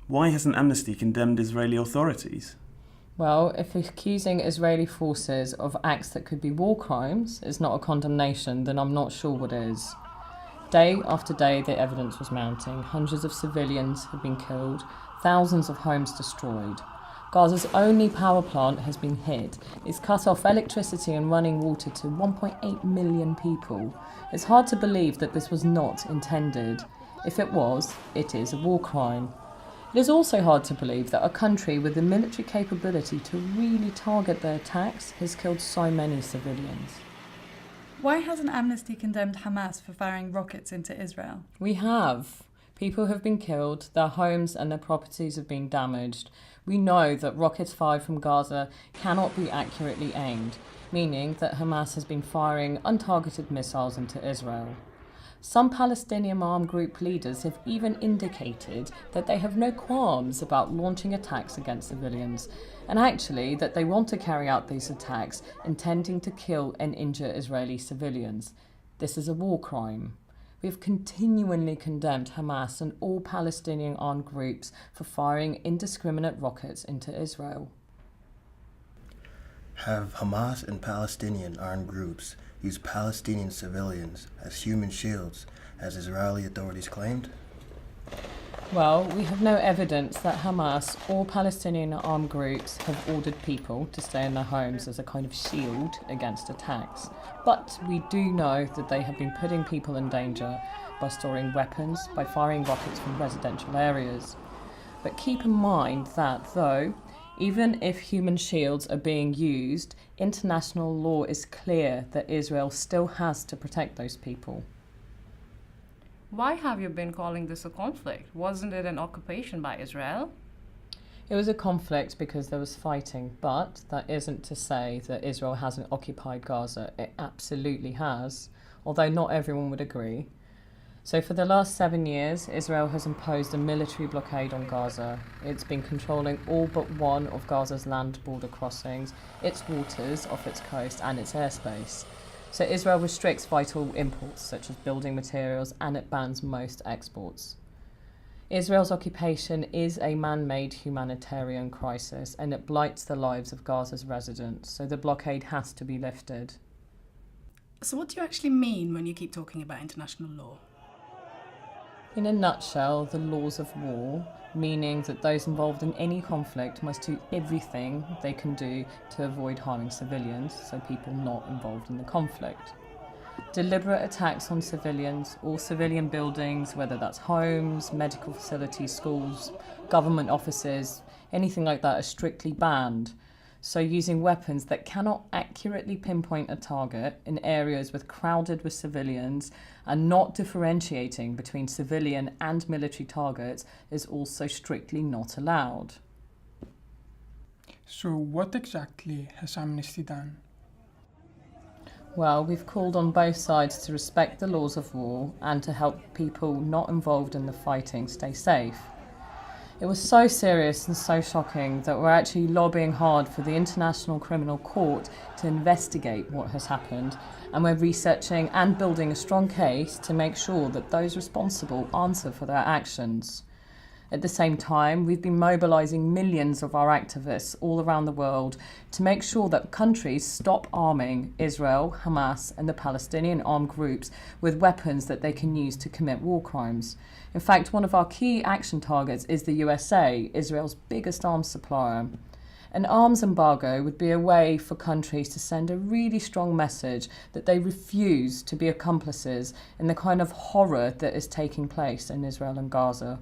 Why hasn't Amnesty condemned Israeli authorities? Well, if accusing Israeli forces of acts that could be war crimes is not a condemnation, then I'm not sure what is. Day after day, the evidence was mounting. Hundreds of civilians have been killed, thousands of homes destroyed. Gaza's only power plant has been hit. It's cut off electricity and running water to 1.8 million people. It's hard to believe that this was not intended. If it was, it is a war crime. It is also hard to believe that a country with the military capability to really target their attacks has killed so many civilians. Why hasn't Amnesty condemned Hamas for firing rockets into Israel? We have. People have been killed, their homes and their properties have been damaged. We know that rockets fired from Gaza cannot be accurately aimed, meaning that Hamas has been firing untargeted missiles into Israel. Some Palestinian armed group leaders have even indicated that they have no qualms about launching attacks against civilians, and actually that they want to carry out these attacks intending to kill and injure Israeli civilians. This is a war crime. We have continually condemned Hamas and all Palestinian armed groups for firing indiscriminate rockets into Israel. Have Hamas and Palestinian armed groups used Palestinian civilians as human shields, as Israeli authorities claimed? Well, we have no evidence that Hamas or Palestinian armed groups have ordered people to stay in their homes as a kind of shield against attacks. But we do know that they have been putting people in danger by storing weapons, by firing rockets from residential areas. But keep in mind that, though, even if human shields are being used, international law is clear that Israel still has to protect those people. Why have you been calling this a conflict? Wasn't it an occupation by Israel? It was a conflict because there was fighting, but that isn't to say that Israel hasn't occupied Gaza. It absolutely has, although not everyone would agree. So for the last 7 years, Israel has imposed a military blockade on Gaza. It's been controlling all but one of Gaza's land border crossings, its waters off its coast and its airspace. So Israel restricts vital imports such as building materials, and it bans most exports. Israel's occupation is a man-made humanitarian crisis, and it blights the lives of Gaza's residents, so the blockade has to be lifted. So what do you actually mean when you keep talking about international law? In a nutshell, the laws of war, meaning that those involved in any conflict must do everything they can do to avoid harming civilians, so people not involved in the conflict. Deliberate attacks on civilians or civilian buildings, whether that's homes, medical facilities, schools, government offices, anything like that, are strictly banned. So using weapons that cannot accurately pinpoint a target in areas crowded with civilians and not differentiating between civilian and military targets is also strictly not allowed. So what exactly has Amnesty done? Well, we've called on both sides to respect the laws of war and to help people not involved in the fighting stay safe. It was so serious and so shocking that we're actually lobbying hard for the International Criminal Court to investigate what has happened, and we're researching and building a strong case to make sure that those responsible answer for their actions. At the same time, we've been mobilising millions of our activists all around the world to make sure that countries stop arming Israel, Hamas and the Palestinian armed groups with weapons that they can use to commit war crimes. In fact, one of our key action targets is the USA, Israel's biggest arms supplier. An arms embargo would be a way for countries to send a really strong message that they refuse to be accomplices in the kind of horror that is taking place in Israel and Gaza.